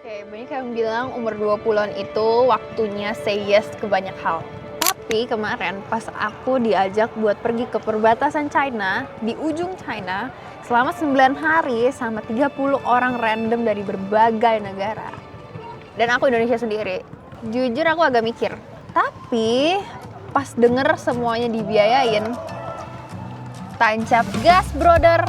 Oke, banyak yang bilang umur 20-an itu waktunya say yes ke banyak hal. Tapi kemarin pas aku diajak buat pergi ke perbatasan China, di ujung China, selama 9 hari sama 30 orang random dari berbagai negara. Dan aku Indonesia sendiri. Jujur aku agak mikir. Tapi pas denger semuanya dibiayain, tancap gas brother.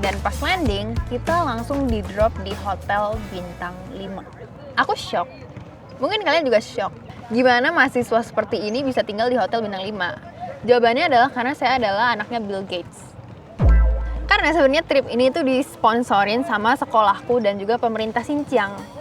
Dan pas landing, kita langsung di drop di hotel bintang 5. Aku shock. Mungkin kalian juga shock. Gimana mahasiswa seperti ini bisa tinggal di hotel bintang 5? Jawabannya adalah karena saya adalah anaknya Bill Gates. Karena sebenarnya trip ini tuh disponsorin sama sekolahku dan juga pemerintah Xinjiang.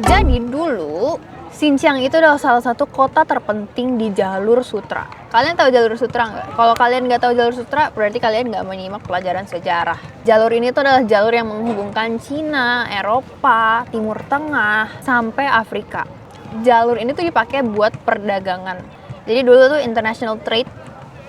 Jadi dulu Xinjiang itu adalah salah satu kota terpenting di jalur sutra. Kalian tahu jalur sutra nggak? Kalau kalian nggak tahu jalur sutra, berarti kalian nggak menyimak pelajaran sejarah. Jalur ini tuh adalah jalur yang menghubungkan Cina, Eropa, Timur Tengah, sampai Afrika. Jalur ini tuh dipakai buat perdagangan. Jadi dulu tuh international trade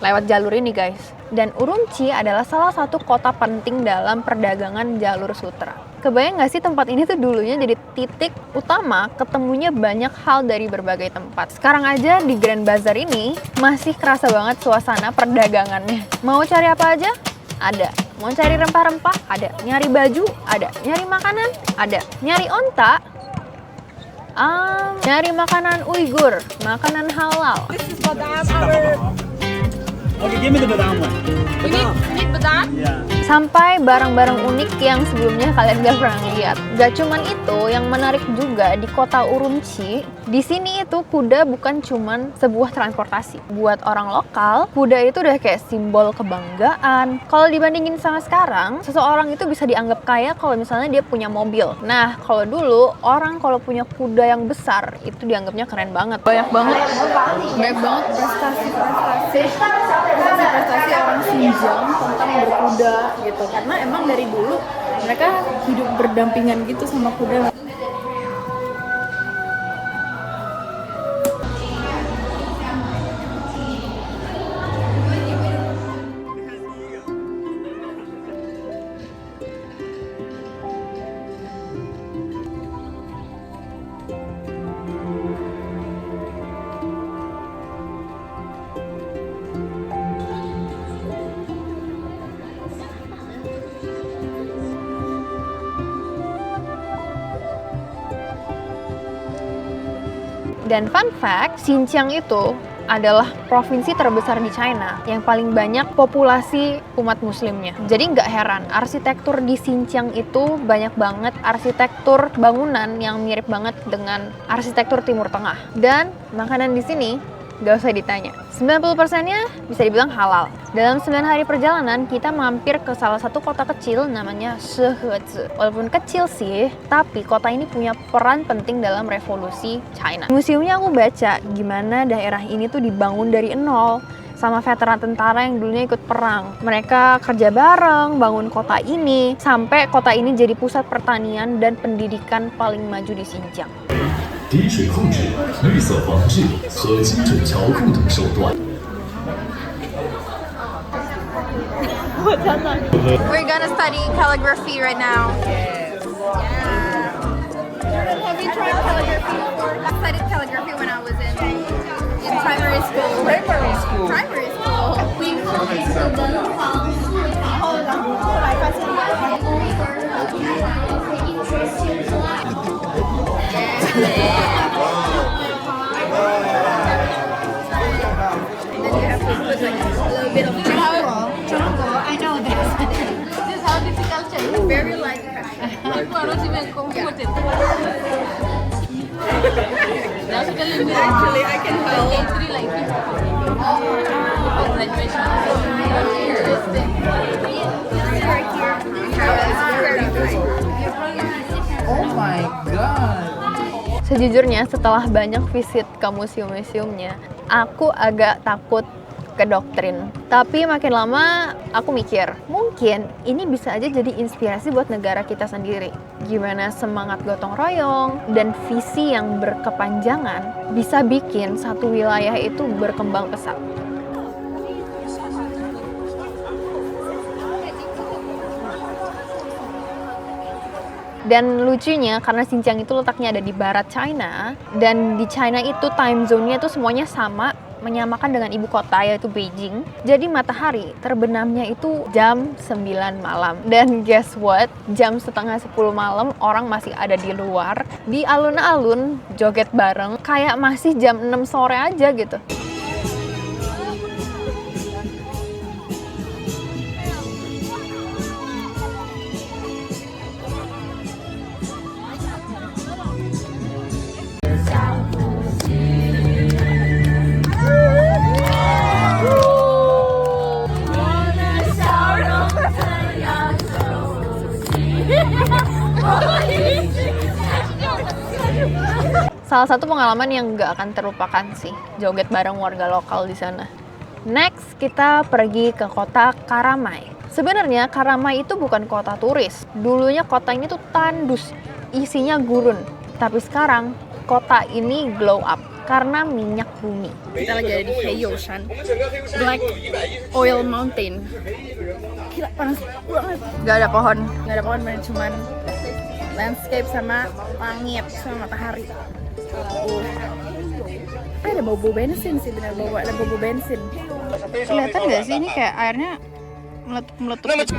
lewat jalur ini guys. Dan Urumqi adalah salah satu kota penting dalam perdagangan jalur sutra. Kebayang nggak sih tempat ini tuh dulunya jadi titik utama ketemunya banyak hal dari berbagai tempat. Sekarang aja di Grand Bazaar ini masih kerasa banget suasana perdagangannya. Mau cari apa aja? Ada. Mau cari rempah-rempah? Ada. Nyari baju? Ada. Nyari makanan? Ada. Nyari onta? Nyari makanan Uighur, makanan halal. This is badam our... Okay, give me the badam one. You need badam? Yeah. Sampai barang-barang unik yang sebelumnya kalian gak pernah lihat. Gak cuman itu, yang menarik juga di kota Urumqi, di sini itu kuda bukan cuman sebuah transportasi. Buat orang lokal, kuda itu udah kayak simbol kebanggaan. Kalau dibandingin sama sekarang, seseorang itu bisa dianggap kaya kalau misalnya dia punya mobil. Nah, kalau dulu, orang kalau punya kuda yang besar, itu dianggapnya keren banget. Banyak banget prestasi orang Xinjiang tentang berkuda gitu, karena emang dari dulu mereka hidup berdampingan gitu sama kuda. Dan fun fact, Xinjiang itu adalah provinsi terbesar di China yang paling banyak populasi umat muslimnya. Jadi nggak heran, arsitektur di Xinjiang itu banyak banget arsitektur bangunan yang mirip banget dengan arsitektur Timur Tengah. Dan makanan di sini nggak usah ditanya, 90%-nya bisa dibilang halal. Dalam 9 hari perjalanan, kita mampir ke salah satu kota kecil namanya Shihezi. Walaupun kecil sih, tapi kota ini punya peran penting dalam revolusi China. Museumnya aku baca gimana daerah ini tuh dibangun dari nol. sama veteran tentara yang dulunya ikut perang. Mereka kerja bareng, bangun kota ini, sampai kota ini jadi pusat pertanian dan pendidikan paling maju di Xinjiang. 滴水控制、绿色防治和精准调控等手段。 We're gonna study calligraphy right now. Have you tried calligraphy before? I studied calligraphy when I was in primary school. Primary school. Primary school. Then you have to put like a little bit of jungle. I know this. This is how difficult it is. Very light pressure. Actually, I can help. Oh my god. Sejujurnya setelah banyak visit ke museum-museumnya, aku agak takut ke doktrin. Tapi makin lama aku mikir, mungkin ini bisa aja jadi inspirasi buat negara kita sendiri. Gimana semangat gotong royong dan visi yang berkepanjangan bisa bikin satu wilayah itu berkembang pesat. Dan lucunya karena Xinjiang itu letaknya ada di barat China, dan di China itu time zone-nya itu semuanya sama, menyamakan dengan ibu kota yaitu Beijing. Jadi matahari terbenamnya itu jam 9 malam. Dan guess what? Jam setengah 10 malam orang masih ada di luar, di alun-alun joget bareng kayak masih jam 6 sore aja gitu. Salah satu pengalaman yang nggak akan terlupakan sih, joget bareng warga lokal di sana. Next, kita pergi ke kota Karamai. Sebenarnya Karamai itu bukan kota turis. Dulunya kota ini tuh tandus, isinya gurun. Tapi sekarang kota ini glow up karena minyak bumi. Kita lagi ada di Heiyousan, Black Oil Mountain. Gila panas banget. Gak ada pohon. Gak ada pohon, cuman landscape sama langit sama matahari. Ada bau-bau bensin sih, benar ada bau bensin. Kelihatan nggak sih ini kayak airnya meletup-meletup gitu?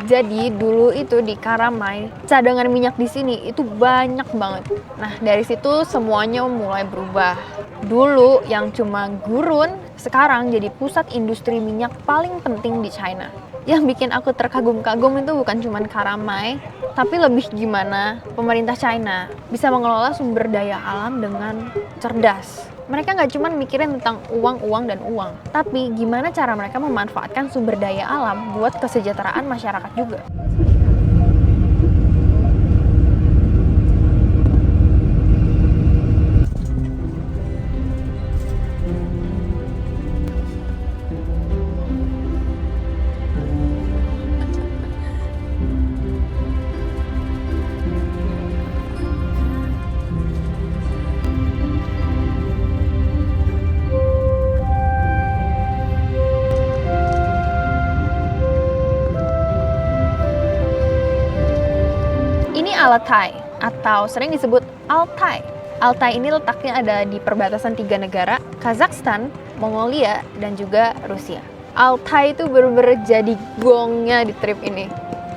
Jadi dulu itu di Karamai, cadangan minyak di sini itu banyak banget. Nah dari situ semuanya mulai berubah. Dulu yang cuma gurun, sekarang jadi pusat industri minyak paling penting di China. Yang bikin aku terkagum-kagum itu bukan cuma Karamai, tapi lebih gimana pemerintah China bisa mengelola sumber daya alam dengan cerdas. Mereka nggak cuma mikirin tentang uang, dan uang, tapi gimana cara mereka memanfaatkan sumber daya alam buat kesejahteraan masyarakat juga. Altai atau sering disebut Altai. Altai ini letaknya ada di perbatasan 3 negara, Kazakhstan, Mongolia, dan juga Rusia. Altai itu bener-bener jadi gongnya di trip ini.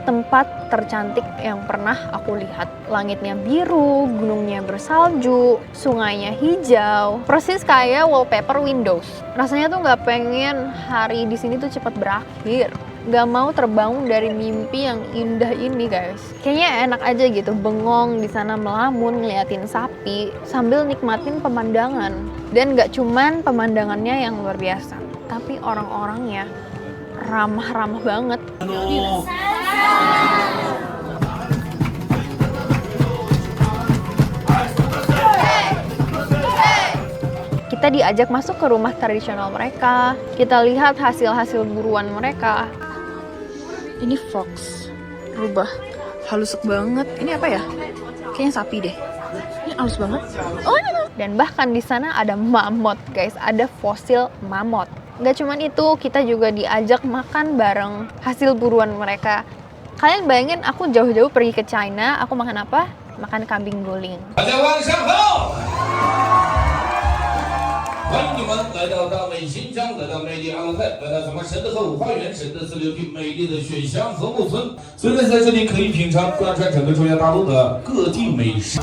Tempat tercantik yang pernah aku lihat. Langitnya biru, gunungnya bersalju, sungainya hijau, persis kayak wallpaper Windows. Rasanya tuh nggak pengen hari di sini tuh cepat berakhir. Gak mau terbangun dari mimpi yang indah ini guys. Kayaknya enak aja gitu bengong di sana melamun ngeliatin sapi sambil nikmatin pemandangan. Dan gak cuman pemandangannya yang luar biasa, tapi orang-orangnya ramah-ramah banget. Kita diajak masuk ke rumah tradisional mereka. Kita lihat hasil-hasil buruan mereka. Ini fox, rubah, halus banget. Ini apa ya? Kayaknya sapi deh. Ini halus banget. Oh, dan bahkan di sana ada mamut, guys. Ada fosil mamut. Gak cuman itu, kita juga diajak makan bareng hasil buruan mereka. Kalian bayangin aku jauh-jauh pergi ke China, aku makan apa? Makan kambing guling. 欢迎你们来到大美新疆，来到美丽阿勒泰，来到什么神的河舞花园，神的自留地，美丽的雪乡和木村。所以呢，在这里可以品尝贯穿整个中亚大陆的各地美食。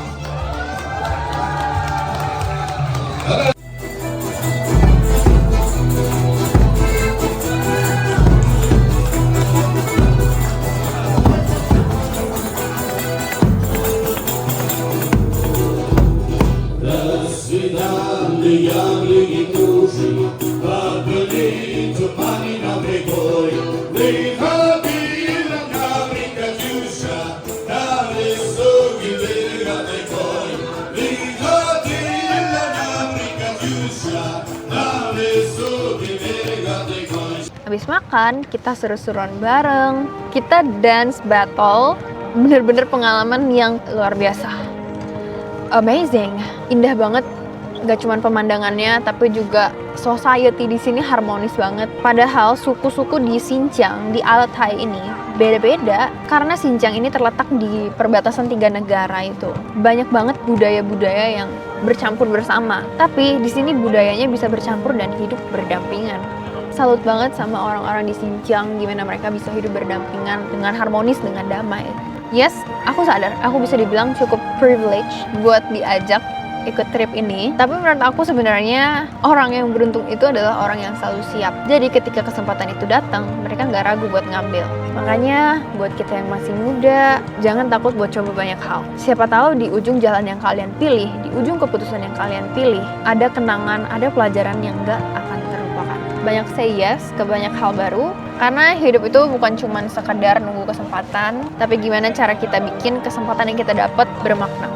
Habis makan, kita seru-seruan bareng, kita dance battle, bener-bener pengalaman yang luar biasa. Amazing, indah banget. Gak cuma pemandangannya, tapi juga society di sini harmonis banget. Padahal suku-suku di Xinjiang, di Altai ini beda-beda karena Xinjiang ini terletak di perbatasan 3 negara itu. Banyak banget budaya-budaya yang bercampur bersama. Tapi di sini budayanya bisa bercampur dan hidup berdampingan. Salut banget sama orang-orang di Xinjiang, gimana mereka bisa hidup berdampingan dengan harmonis, dengan damai. Yes, aku sadar, aku bisa dibilang cukup privilege buat diajak ikut trip ini. Tapi menurut aku sebenarnya orang yang beruntung itu adalah orang yang selalu siap. Jadi ketika kesempatan itu datang, mereka nggak ragu buat ngambil. Makanya buat kita yang masih muda, jangan takut buat coba banyak hal. Siapa tahu di ujung jalan yang kalian pilih, di ujung keputusan yang kalian pilih, ada kenangan, ada pelajaran yang nggak akan terlupakan. Banyak say yes ke banyak hal baru, karena hidup itu bukan cuma sekedar nunggu kesempatan, tapi gimana cara kita bikin kesempatan yang kita dapat bermakna.